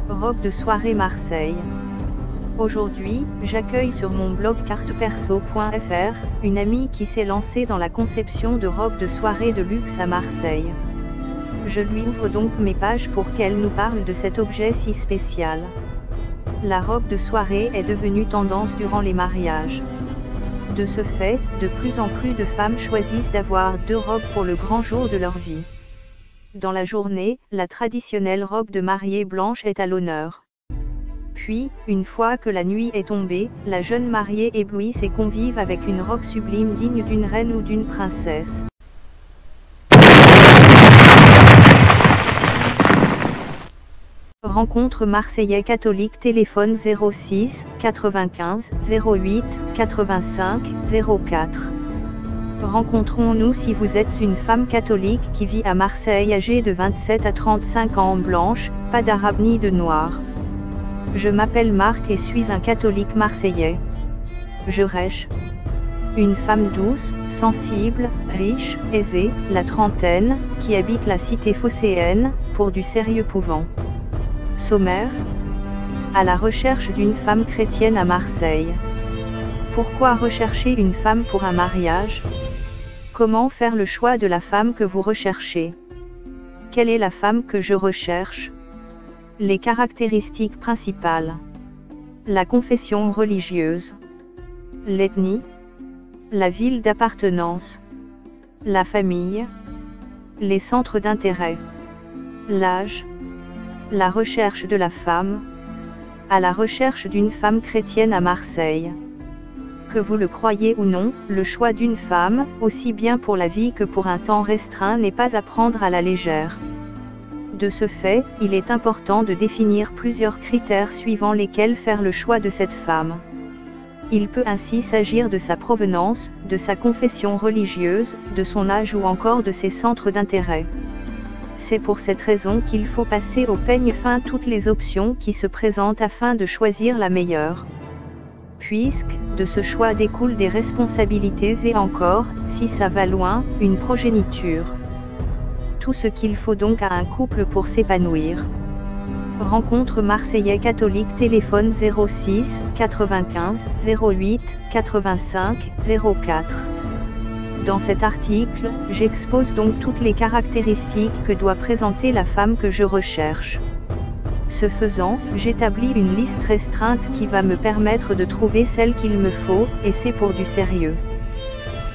Robe de soirée Marseille. Aujourd'hui, j'accueille sur mon blog carteperso.fr, une amie qui s'est lancée dans la conception de robes de soirée de luxe à Marseille. Je lui ouvre donc mes pages pour qu'elle nous parle de cet objet si spécial. La robe de soirée est devenue tendance durant les mariages. De ce fait, de plus en plus de femmes choisissent d'avoir 2 robes pour le grand jour de leur vie. Dans la journée, la traditionnelle robe de mariée blanche est à l'honneur. Puis, une fois que la nuit est tombée, la jeune mariée éblouit ses convives avec une robe sublime digne d'une reine ou d'une princesse. Rencontre Marseillais catholique, téléphone 06 95 08 85 04. Rencontrons-nous si vous êtes une femme catholique qui vit à Marseille âgée de 27 à 35 ans, blanche, pas d'arabe ni de noir. Je m'appelle Marc et suis un catholique marseillais. Je recherche une femme douce, sensible, riche, aisée, la trentaine, qui habite la cité phocéenne, pour du sérieux pouvant. Sommaire. À la recherche d'une femme chrétienne à Marseille. Pourquoi rechercher une femme pour un mariage? Comment faire le choix de la femme que vous recherchez? Quelle est la femme que je recherche? Les caractéristiques principales. La confession religieuse. L'ethnie. La ville d'appartenance. La famille. Les centres d'intérêt. L'âge. La recherche de la femme. À la recherche d'une femme chrétienne à Marseille. Que vous le croyez ou non, le choix d'une femme, aussi bien pour la vie que pour un temps restreint, n'est pas à prendre à la légère. De ce fait, il est important de définir plusieurs critères suivant lesquels faire le choix de cette femme. Il peut ainsi s'agir de sa provenance, de sa confession religieuse, de son âge ou encore de ses centres d'intérêt. C'est pour cette raison qu'il faut passer au peigne fin toutes les options qui se présentent afin de choisir la meilleure. Puisque, de ce choix découlent des responsabilités et encore, si ça va loin, une progéniture. Tout ce qu'il faut donc à un couple pour s'épanouir. Rencontre Marseillais catholique, téléphone 06 95 08 85 04. Dans cet article, j'expose donc toutes les caractéristiques que doit présenter la femme que je recherche. Ce faisant, j'établis une liste restreinte qui va me permettre de trouver celle qu'il me faut, et c'est pour du sérieux.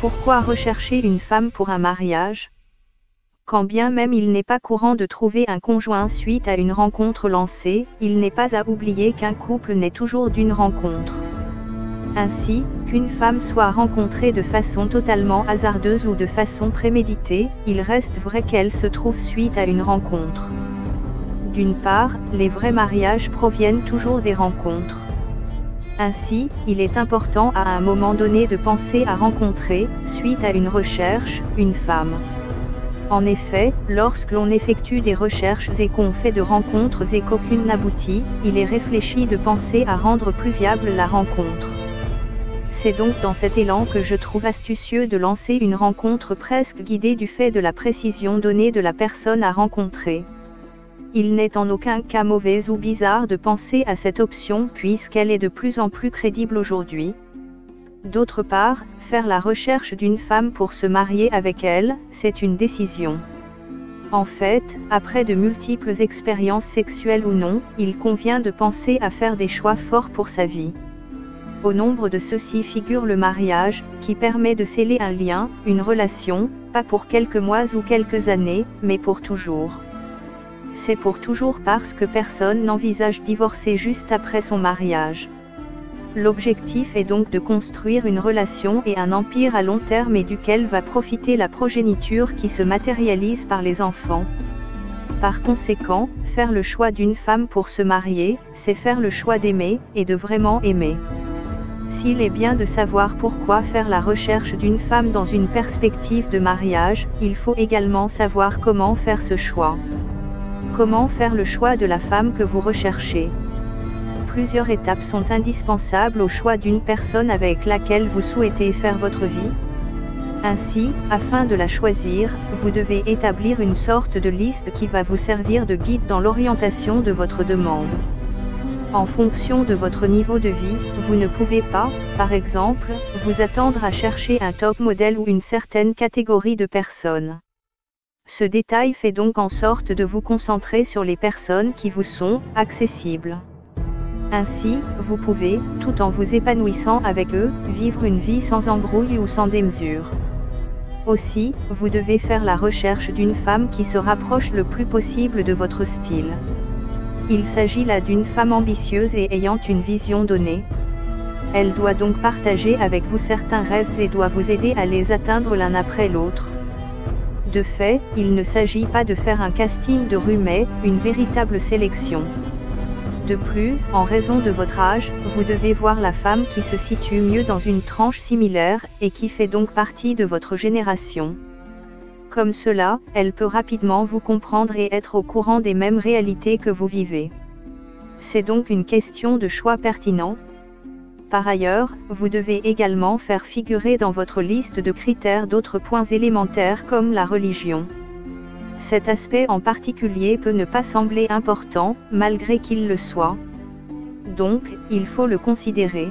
Pourquoi rechercher une femme pour un mariage? Quand bien même il n'est pas courant de trouver un conjoint suite à une rencontre lancée, il n'est pas à oublier qu'un couple naît toujours d'une rencontre. Ainsi, qu'une femme soit rencontrée de façon totalement hasardeuse ou de façon préméditée, il reste vrai qu'elle se trouve suite à une rencontre. D'une part, les vrais mariages proviennent toujours des rencontres. Ainsi, il est important à un moment donné de penser à rencontrer, suite à une recherche, une femme. En effet, lorsque l'on effectue des recherches et qu'on fait de rencontres et qu'aucune n'aboutit, il est réfléchi de penser à rendre plus viable la rencontre. C'est donc dans cet élan que je trouve astucieux de lancer une rencontre presque guidée du fait de la précision donnée de la personne à rencontrer. Il n'est en aucun cas mauvais ou bizarre de penser à cette option puisqu'elle est de plus en plus crédible aujourd'hui. D'autre part, faire la recherche d'une femme pour se marier avec elle, c'est une décision. En fait, après de multiples expériences sexuelles ou non, il convient de penser à faire des choix forts pour sa vie. Au nombre de ceux-ci figure le mariage, qui permet de sceller un lien, une relation, pas pour quelques mois ou quelques années, mais pour toujours. C'est pour toujours parce que personne n'envisage divorcer juste après son mariage. L'objectif est donc de construire une relation et un empire à long terme et duquel va profiter la progéniture qui se matérialise par les enfants. Par conséquent, faire le choix d'une femme pour se marier, c'est faire le choix d'aimer, et de vraiment aimer. S'il est bien de savoir pourquoi faire la recherche d'une femme dans une perspective de mariage, il faut également savoir comment faire ce choix. Comment faire le choix de la femme que vous recherchez? Plusieurs étapes sont indispensables au choix d'une personne avec laquelle vous souhaitez faire votre vie. Ainsi, afin de la choisir, vous devez établir une sorte de liste qui va vous servir de guide dans l'orientation de votre demande. En fonction de votre niveau de vie, vous ne pouvez pas, par exemple, vous attendre à chercher un top modèle ou une certaine catégorie de personnes. Ce détail fait donc en sorte de vous concentrer sur les personnes qui vous sont accessibles. Ainsi, vous pouvez, tout en vous épanouissant avec eux, vivre une vie sans embrouille ou sans démesure. Aussi, vous devez faire la recherche d'une femme qui se rapproche le plus possible de votre style. Il s'agit là d'une femme ambitieuse et ayant une vision donnée. Elle doit donc partager avec vous certains rêves et doit vous aider à les atteindre l'un après l'autre. De fait, il ne s'agit pas de faire un casting de rue mais une véritable sélection. De plus, en raison de votre âge, vous devez voir la femme qui se situe mieux dans une tranche similaire, et qui fait donc partie de votre génération. Comme cela, elle peut rapidement vous comprendre et être au courant des mêmes réalités que vous vivez. C'est donc une question de choix pertinent. Par ailleurs, vous devez également faire figurer dans votre liste de critères d'autres points élémentaires comme la religion. Cet aspect en particulier peut ne pas sembler important, malgré qu'il le soit. Donc, il faut le considérer.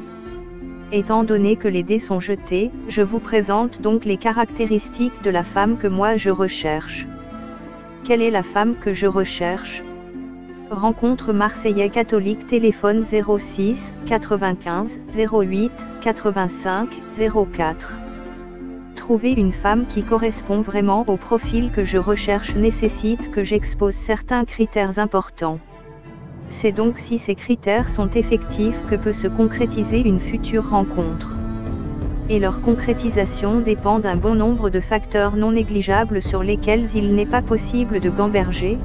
Étant donné que les dés sont jetés, je vous présente donc les caractéristiques de la femme que moi je recherche. Quelle est la femme que je recherche? Rencontre Marseillais catholique, téléphone 06 95 08 85 04. Trouver une femme qui correspond vraiment au profil que je recherche nécessite que j'expose certains critères importants. C'est donc si ces critères sont effectifs que peut se concrétiser une future rencontre. Et leur concrétisation dépend d'un bon nombre de facteurs non négligeables sur lesquels il n'est pas possible de gamberger,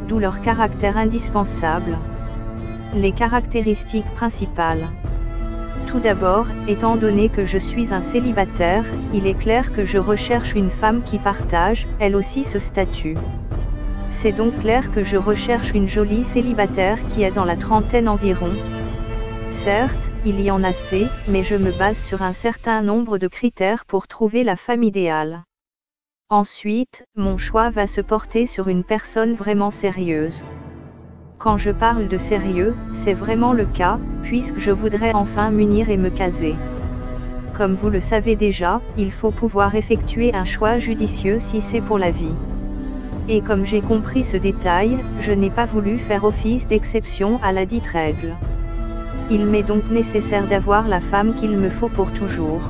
d'où leur caractère indispensable. Les caractéristiques principales. Tout d'abord, étant donné que je suis un célibataire, il est clair que je recherche une femme qui partage, elle aussi, ce statut. C'est donc clair que je recherche une jolie célibataire qui est dans la trentaine environ. Certes, il y en a assez, mais je me base sur un certain nombre de critères pour trouver la femme idéale. Ensuite, mon choix va se porter sur une personne vraiment sérieuse. Quand je parle de sérieux, c'est vraiment le cas, puisque je voudrais enfin m'unir et me caser. Comme vous le savez déjà, il faut pouvoir effectuer un choix judicieux si c'est pour la vie. Et comme j'ai compris ce détail, je n'ai pas voulu faire office d'exception à la dite règle. Il m'est donc nécessaire d'avoir la femme qu'il me faut pour toujours.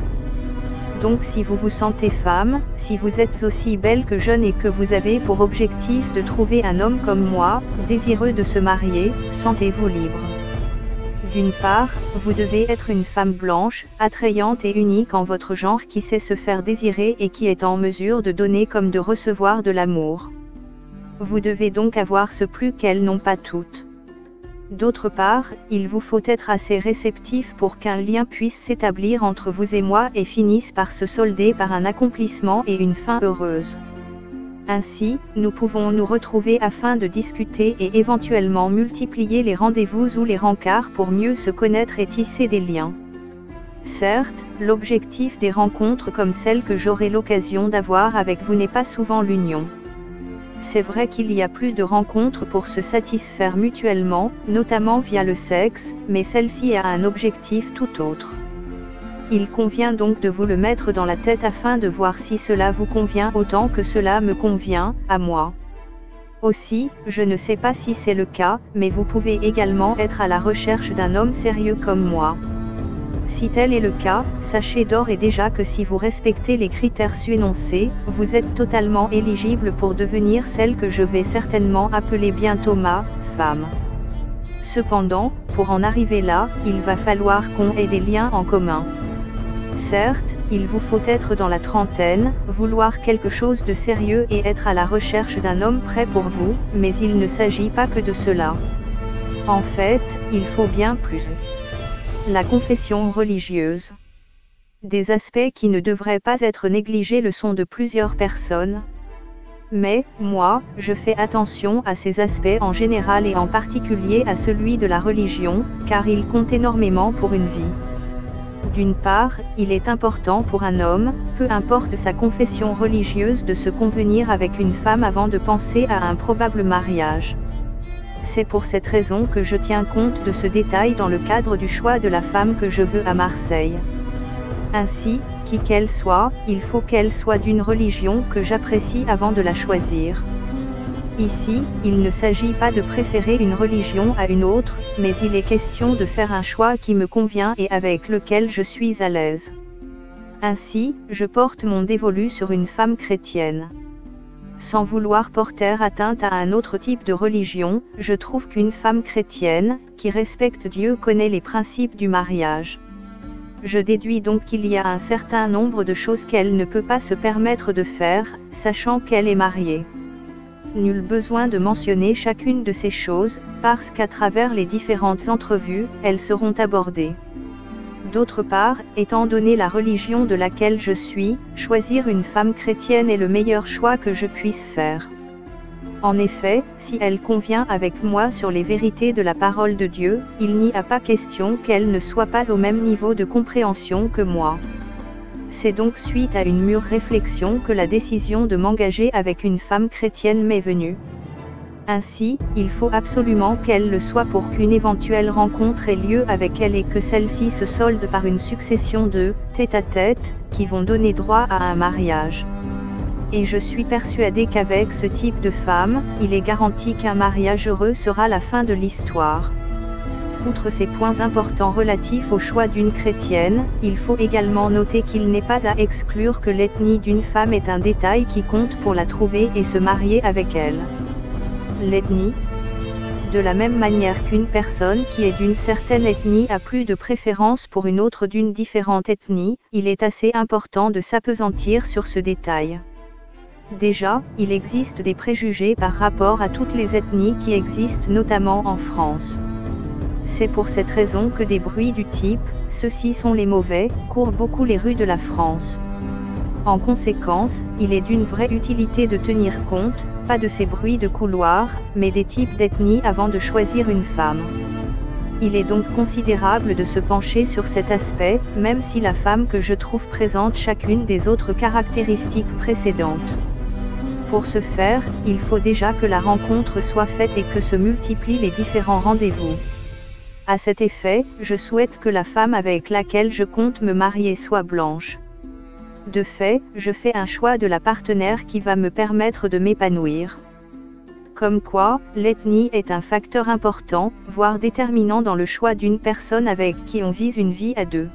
Donc si vous vous sentez femme, si vous êtes aussi belle que jeune et que vous avez pour objectif de trouver un homme comme moi, désireux de se marier, sentez-vous libre. D'une part, vous devez être une femme blanche, attrayante et unique en votre genre qui sait se faire désirer et qui est en mesure de donner comme de recevoir de l'amour. Vous devez donc avoir ce plus qu'elles n'ont pas toutes. D'autre part, il vous faut être assez réceptif pour qu'un lien puisse s'établir entre vous et moi et finisse par se solder par un accomplissement et une fin heureuse. Ainsi, nous pouvons nous retrouver afin de discuter et éventuellement multiplier les rendez-vous ou les rencarts pour mieux se connaître et tisser des liens. Certes, l'objectif des rencontres comme celle que j'aurai l'occasion d'avoir avec vous n'est pas souvent l'union. C'est vrai qu'il y a plus de rencontres pour se satisfaire mutuellement, notamment via le sexe, mais celle-ci a un objectif tout autre. Il convient donc de vous le mettre dans la tête afin de voir si cela vous convient autant que cela me convient, à moi. Aussi, je ne sais pas si c'est le cas, mais vous pouvez également être à la recherche d'un homme sérieux comme moi. Si tel est le cas, sachez d'ores et déjà que si vous respectez les critères énoncés, vous êtes totalement éligible pour devenir celle que je vais certainement appeler bientôt ma femme. Cependant, pour en arriver là, il va falloir qu'on ait des liens en commun. Certes, il vous faut être dans la trentaine, vouloir quelque chose de sérieux et être à la recherche d'un homme prêt pour vous, mais il ne s'agit pas que de cela. En fait, il faut bien plus. La confession religieuse. Des aspects qui ne devraient pas être négligés le sont de plusieurs personnes. Mais, moi, je fais attention à ces aspects en général et en particulier à celui de la religion, car il compte énormément pour une vie. D'une part, il est important pour un homme, peu importe sa confession religieuse, de se convenir avec une femme avant de penser à un probable mariage. C'est pour cette raison que je tiens compte de ce détail dans le cadre du choix de la femme que je veux à Marseille. Ainsi, qui qu'elle soit, il faut qu'elle soit d'une religion que j'apprécie avant de la choisir. Ici, il ne s'agit pas de préférer une religion à une autre, mais il est question de faire un choix qui me convient et avec lequel je suis à l'aise. Ainsi, je porte mon dévolu sur une femme chrétienne. Sans vouloir porter atteinte à un autre type de religion, je trouve qu'une femme chrétienne, qui respecte Dieu, connaît les principes du mariage. Je déduis donc qu'il y a un certain nombre de choses qu'elle ne peut pas se permettre de faire, sachant qu'elle est mariée. Nul besoin de mentionner chacune de ces choses, parce qu'à travers les différentes entrevues, elles seront abordées. D'autre part, étant donné la religion de laquelle je suis, choisir une femme chrétienne est le meilleur choix que je puisse faire. En effet, si elle convient avec moi sur les vérités de la parole de Dieu, il n'y a pas question qu'elle ne soit pas au même niveau de compréhension que moi. C'est donc suite à une mûre réflexion que la décision de m'engager avec une femme chrétienne m'est venue. Ainsi, il faut absolument qu'elle le soit pour qu'une éventuelle rencontre ait lieu avec elle et que celle-ci se solde par une succession de tête-à-tête qui vont donner droit à un mariage. Et je suis persuadé qu'avec ce type de femme, il est garanti qu'un mariage heureux sera la fin de l'histoire. Outre ces points importants relatifs au choix d'une chrétienne, il faut également noter qu'il n'est pas à exclure que l'ethnie d'une femme est un détail qui compte pour la trouver et se marier avec elle. L'ethnie. De la même manière qu'une personne qui est d'une certaine ethnie a plus de préférence pour une autre d'une différente ethnie, il est assez important de s'appesantir sur ce détail. Déjà, il existe des préjugés par rapport à toutes les ethnies qui existent notamment en France. C'est pour cette raison que des bruits du type « ceux-ci sont les mauvais » courent beaucoup les rues de la France. En conséquence, il est d'une vraie utilité de tenir compte, pas de ces bruits de couloir, mais des types d'ethnie avant de choisir une femme. Il est donc considérable de se pencher sur cet aspect, même si la femme que je trouve présente chacune des autres caractéristiques précédentes. Pour ce faire, il faut déjà que la rencontre soit faite et que se multiplient les différents rendez-vous. À cet effet, je souhaite que la femme avec laquelle je compte me marier soit blanche. De fait, je fais un choix de la partenaire qui va me permettre de m'épanouir. Comme quoi, l'ethnie est un facteur important, voire déterminant dans le choix d'une personne avec qui on vise une vie à deux.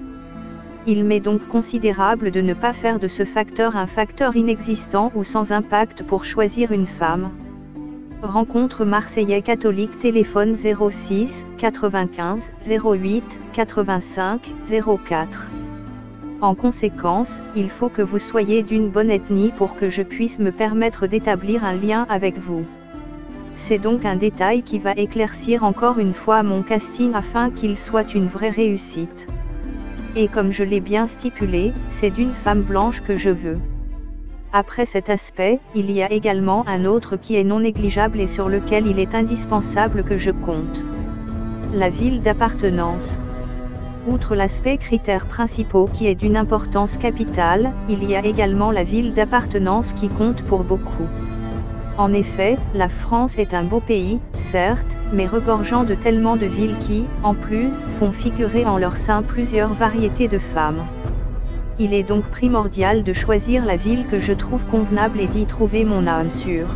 Il m'est donc considérable de ne pas faire de ce facteur un facteur inexistant ou sans impact pour choisir une femme. Rencontre Marseillais catholique, téléphone 06 95 08 85 04. En conséquence, il faut que vous soyez d'une bonne ethnie pour que je puisse me permettre d'établir un lien avec vous. C'est donc un détail qui va éclaircir encore une fois mon casting afin qu'il soit une vraie réussite. Et comme je l'ai bien stipulé, c'est d'une femme blanche que je veux. Après cet aspect, il y a également un autre qui est non négligeable et sur lequel il est indispensable que je compte. La ville d'appartenance. Outre l'aspect critères principaux qui est d'une importance capitale, il y a également la ville d'appartenance qui compte pour beaucoup. En effet, la France est un beau pays, certes, mais regorgeant de tellement de villes qui, en plus, font figurer en leur sein plusieurs variétés de femmes. Il est donc primordial de choisir la ville que je trouve convenable et d'y trouver mon âme sûre.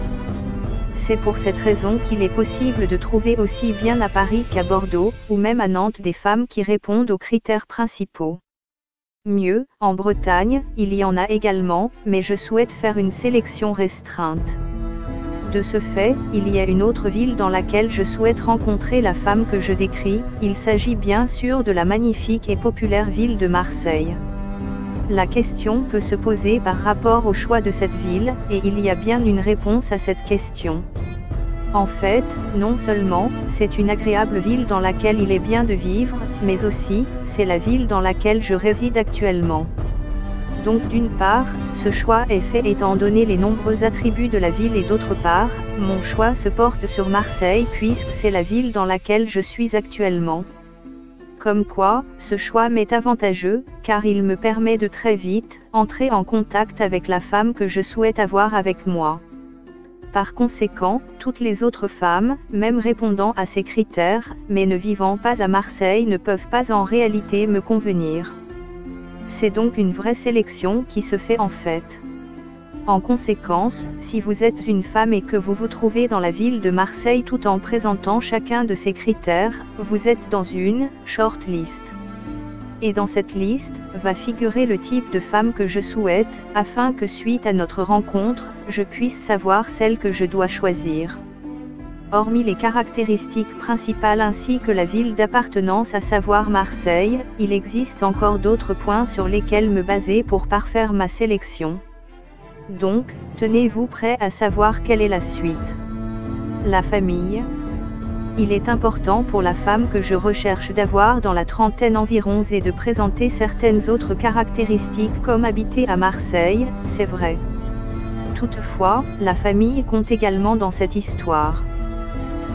C'est pour cette raison qu'il est possible de trouver aussi bien à Paris qu'à Bordeaux, ou même à Nantes des femmes qui répondent aux critères principaux. Mieux, en Bretagne, il y en a également, mais je souhaite faire une sélection restreinte. De ce fait, il y a une autre ville dans laquelle je souhaite rencontrer la femme que je décris, il s'agit bien sûr de la magnifique et populaire ville de Marseille. La question peut se poser par rapport au choix de cette ville, et il y a bien une réponse à cette question. En fait, non seulement, c'est une agréable ville dans laquelle il est bien de vivre, mais aussi, c'est la ville dans laquelle je réside actuellement. Donc d'une part, ce choix est fait étant donné les nombreux attributs de la ville et d'autre part, mon choix se porte sur Marseille puisque c'est la ville dans laquelle je suis actuellement. Comme quoi, ce choix m'est avantageux, car il me permet de très vite entrer en contact avec la femme que je souhaite avoir avec moi. Par conséquent, toutes les autres femmes, même répondant à ces critères, mais ne vivant pas à Marseille, ne peuvent pas en réalité me convenir. C'est donc une vraie sélection qui se fait en fait. En conséquence, si vous êtes une femme et que vous vous trouvez dans la ville de Marseille tout en présentant chacun de ces critères, vous êtes dans une short list. Et dans cette liste, va figurer le type de femme que je souhaite, afin que suite à notre rencontre, je puisse savoir celle que je dois choisir. Hormis les caractéristiques principales ainsi que la ville d'appartenance à savoir Marseille, il existe encore d'autres points sur lesquels me baser pour parfaire ma sélection. Donc, tenez-vous prêt à savoir quelle est la suite. La famille. Il est important pour la femme que je recherche d'avoir dans la trentaine environ et de présenter certaines autres caractéristiques comme habiter à Marseille, c'est vrai. Toutefois, la famille compte également dans cette histoire.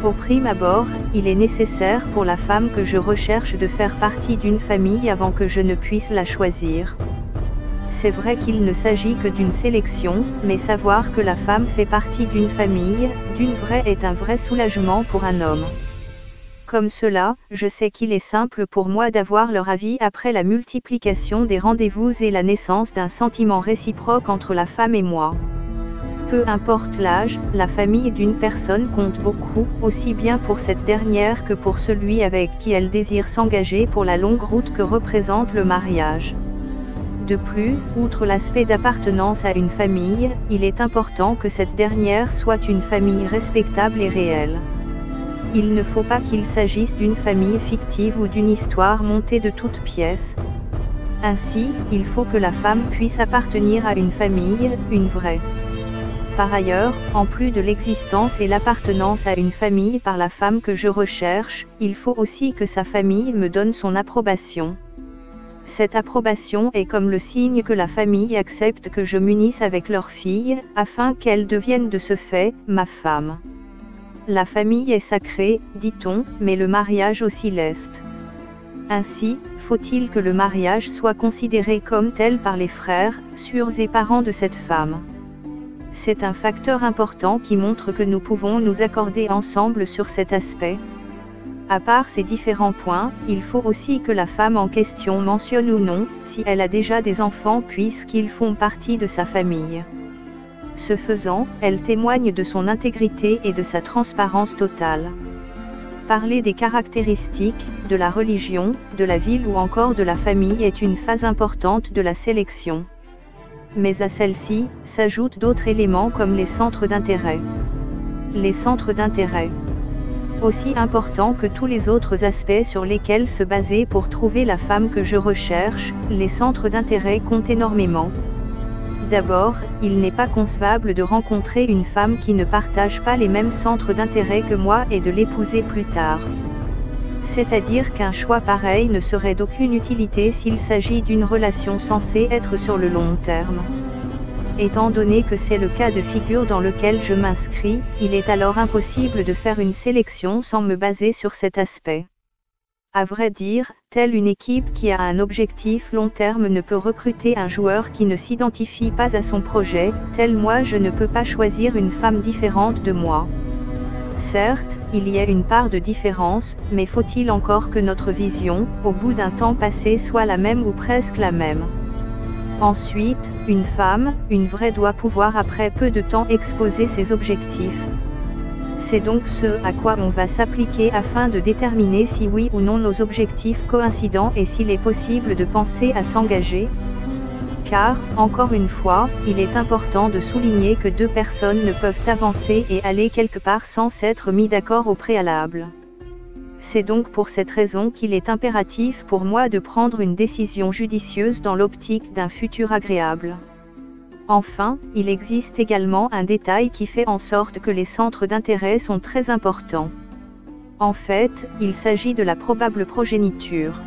Au prime abord, il est nécessaire pour la femme que je recherche de faire partie d'une famille avant que je ne puisse la choisir. C'est vrai qu'il ne s'agit que d'une sélection, mais savoir que la femme fait partie d'une famille, d'une vraie est un vrai soulagement pour un homme. Comme cela, je sais qu'il est simple pour moi d'avoir leur avis après la multiplication des rendez-vous et la naissance d'un sentiment réciproque entre la femme et moi. Peu importe l'âge, la famille d'une personne compte beaucoup, aussi bien pour cette dernière que pour celui avec qui elle désire s'engager pour la longue route que représente le mariage. De plus, outre l'aspect d'appartenance à une famille, il est important que cette dernière soit une famille respectable et réelle. Il ne faut pas qu'il s'agisse d'une famille fictive ou d'une histoire montée de toutes pièces. Ainsi, il faut que la femme puisse appartenir à une famille, une vraie. Par ailleurs, en plus de l'existence et l'appartenance à une famille par la femme que je recherche, il faut aussi que sa famille me donne son approbation. Cette approbation est comme le signe que la famille accepte que je m'unisse avec leur fille, afin qu'elle devienne de ce fait, ma femme. La famille est sacrée, dit-on, mais le mariage aussi l'est. Ainsi, faut-il que le mariage soit considéré comme tel par les frères, sœurs et parents de cette femme. C'est un facteur important qui montre que nous pouvons nous accorder ensemble sur cet aspect. À part ces différents points, il faut aussi que la femme en question mentionne ou non, si elle a déjà des enfants puisqu'ils font partie de sa famille. Ce faisant, elle témoigne de son intégrité et de sa transparence totale. Parler des caractéristiques, de la religion, de la ville ou encore de la famille est une phase importante de la sélection. Mais à celle-ci, s'ajoutent d'autres éléments comme les centres d'intérêt. Les centres d'intérêt. Aussi important que tous les autres aspects sur lesquels se baser pour trouver la femme que je recherche, les centres d'intérêt comptent énormément. D'abord, il n'est pas concevable de rencontrer une femme qui ne partage pas les mêmes centres d'intérêt que moi et de l'épouser plus tard. C'est-à-dire qu'un choix pareil ne serait d'aucune utilité s'il s'agit d'une relation censée être sur le long terme. Étant donné que c'est le cas de figure dans lequel je m'inscris, il est alors impossible de faire une sélection sans me baser sur cet aspect. À vrai dire, telle une équipe qui a un objectif long terme ne peut recruter un joueur qui ne s'identifie pas à son projet, tel moi je ne peux pas choisir une femme différente de moi. Certes, il y a une part de différence, mais faut-il encore que notre vision, au bout d'un temps passé, soit la même ou presque la même. Ensuite, une femme, une vraie doit pouvoir après peu de temps exposer ses objectifs. C'est donc ce à quoi on va s'appliquer afin de déterminer si oui ou non nos objectifs coïncident et s'il est possible de penser à s'engager. Car, encore une fois, il est important de souligner que deux personnes ne peuvent avancer et aller quelque part sans s'être mis d'accord au préalable. C'est donc pour cette raison qu'il est impératif pour moi de prendre une décision judicieuse dans l'optique d'un futur agréable. Enfin, il existe également un détail qui fait en sorte que les centres d'intérêt sont très importants. En fait, il s'agit de la probable progéniture.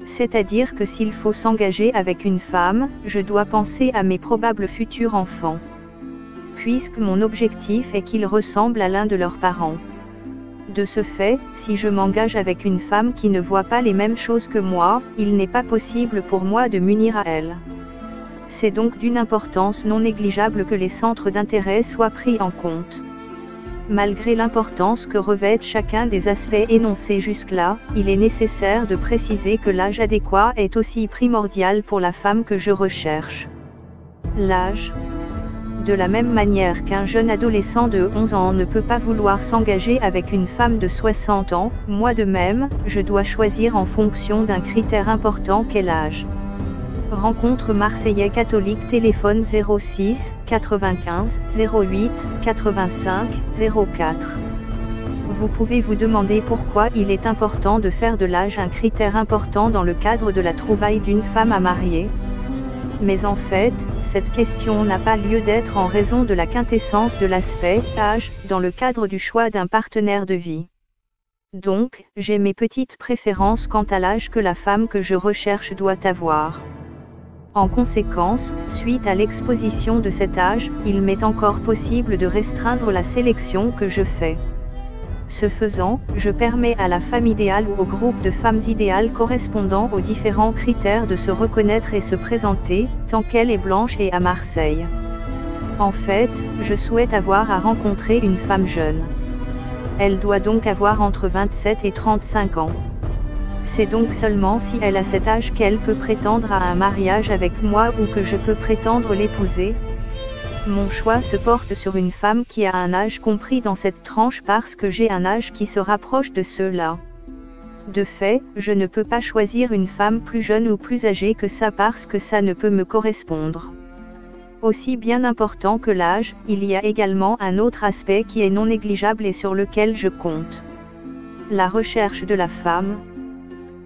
C'est-à-dire que s'il faut s'engager avec une femme, je dois penser à mes probables futurs enfants. Puisque mon objectif est qu'ils ressemblent à l'un de leurs parents. De ce fait, si je m'engage avec une femme qui ne voit pas les mêmes choses que moi, il n'est pas possible pour moi de m'unir à elle. C'est donc d'une importance non négligeable que les centres d'intérêt soient pris en compte. Malgré l'importance que revêtent chacun des aspects énoncés jusque-là, il est nécessaire de préciser que l'âge adéquat est aussi primordial pour la femme que je recherche. L'âge. De la même manière qu'un jeune adolescent de 11 ans ne peut pas vouloir s'engager avec une femme de 60 ans, moi de même, je dois choisir en fonction d'un critère important qu'est l'âge. Rencontre Marseillais catholique, téléphone 06 95 08 85 04. Vous pouvez vous demander pourquoi il est important de faire de l'âge un critère important dans le cadre de la trouvaille d'une femme à marier. Mais en fait, cette question n'a pas lieu d'être en raison de la quintessence de l'aspect âge dans le cadre du choix d'un partenaire de vie. Donc, j'ai mes petites préférences quant à l'âge que la femme que je recherche doit avoir. En conséquence, suite à l'exposition de cet âge, il m'est encore possible de restreindre la sélection que je fais. Ce faisant, je permets à la femme idéale ou au groupe de femmes idéales correspondant aux différents critères de se reconnaître et se présenter, tant qu'elle est blanche et à Marseille. En fait, je souhaite avoir à rencontrer une femme jeune. Elle doit donc avoir entre 27 et 35 ans. C'est donc seulement si elle a cet âge qu'elle peut prétendre à un mariage avec moi ou que je peux prétendre l'épouser. Mon choix se porte sur une femme qui a un âge compris dans cette tranche parce que j'ai un âge qui se rapproche de ceux-là. De fait, je ne peux pas choisir une femme plus jeune ou plus âgée que ça parce que ça ne peut me correspondre. Aussi bien important que l'âge, il y a également un autre aspect qui est non négligeable et sur lequel je compte. La recherche de la femme.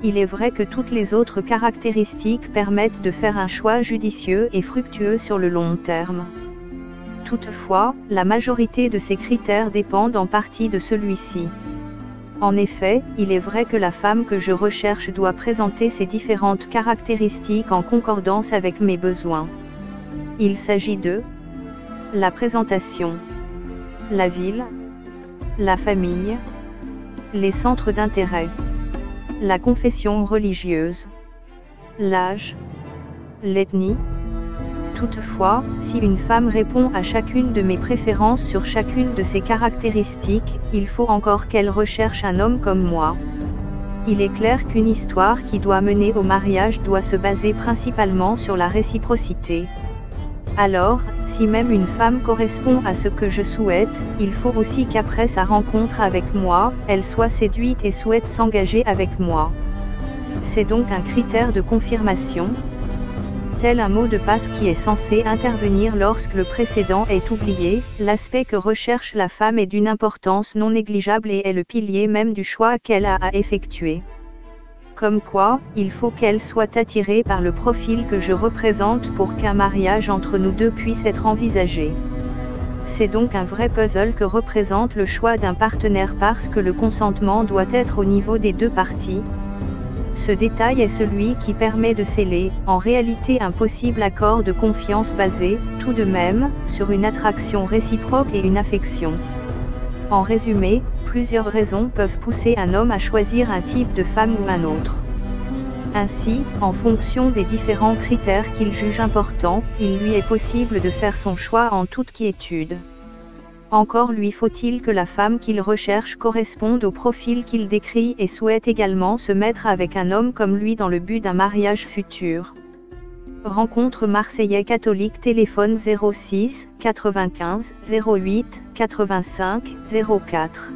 Il est vrai que toutes les autres caractéristiques permettent de faire un choix judicieux et fructueux sur le long terme. Toutefois, la majorité de ces critères dépendent en partie de celui-ci. En effet, il est vrai que la femme que je recherche doit présenter ces différentes caractéristiques en concordance avec mes besoins. Il s'agit de la présentation, la ville, la famille, les centres d'intérêt, la confession religieuse, l'âge, l'ethnie. Toutefois, si une femme répond à chacune de mes préférences sur chacune de ces caractéristiques, il faut encore qu'elle recherche un homme comme moi. Il est clair qu'une histoire qui doit mener au mariage doit se baser principalement sur la réciprocité. Alors, si même une femme correspond à ce que je souhaite, il faut aussi qu'après sa rencontre avec moi, elle soit séduite et souhaite s'engager avec moi. C'est donc un critère de confirmation, tel un mot de passe qui est censé intervenir lorsque le précédent est oublié. L'aspect que recherche la femme est d'une importance non négligeable et est le pilier même du choix qu'elle a à effectuer. Comme quoi, il faut qu'elle soit attirée par le profil que je représente pour qu'un mariage entre nous deux puisse être envisagé. C'est donc un vrai puzzle que représente le choix d'un partenaire parce que le consentement doit être au niveau des deux parties. Ce détail est celui qui permet de sceller, en réalité, un possible accord de confiance basé, tout de même, sur une attraction réciproque et une affection. En résumé, plusieurs raisons peuvent pousser un homme à choisir un type de femme ou un autre. Ainsi, en fonction des différents critères qu'il juge importants, il lui est possible de faire son choix en toute quiétude. Encore lui faut-il que la femme qu'il recherche corresponde au profil qu'il décrit et souhaite également se mettre avec un homme comme lui dans le but d'un mariage futur. Rencontre Marseillais catholique, téléphone 06 95 08 85 04.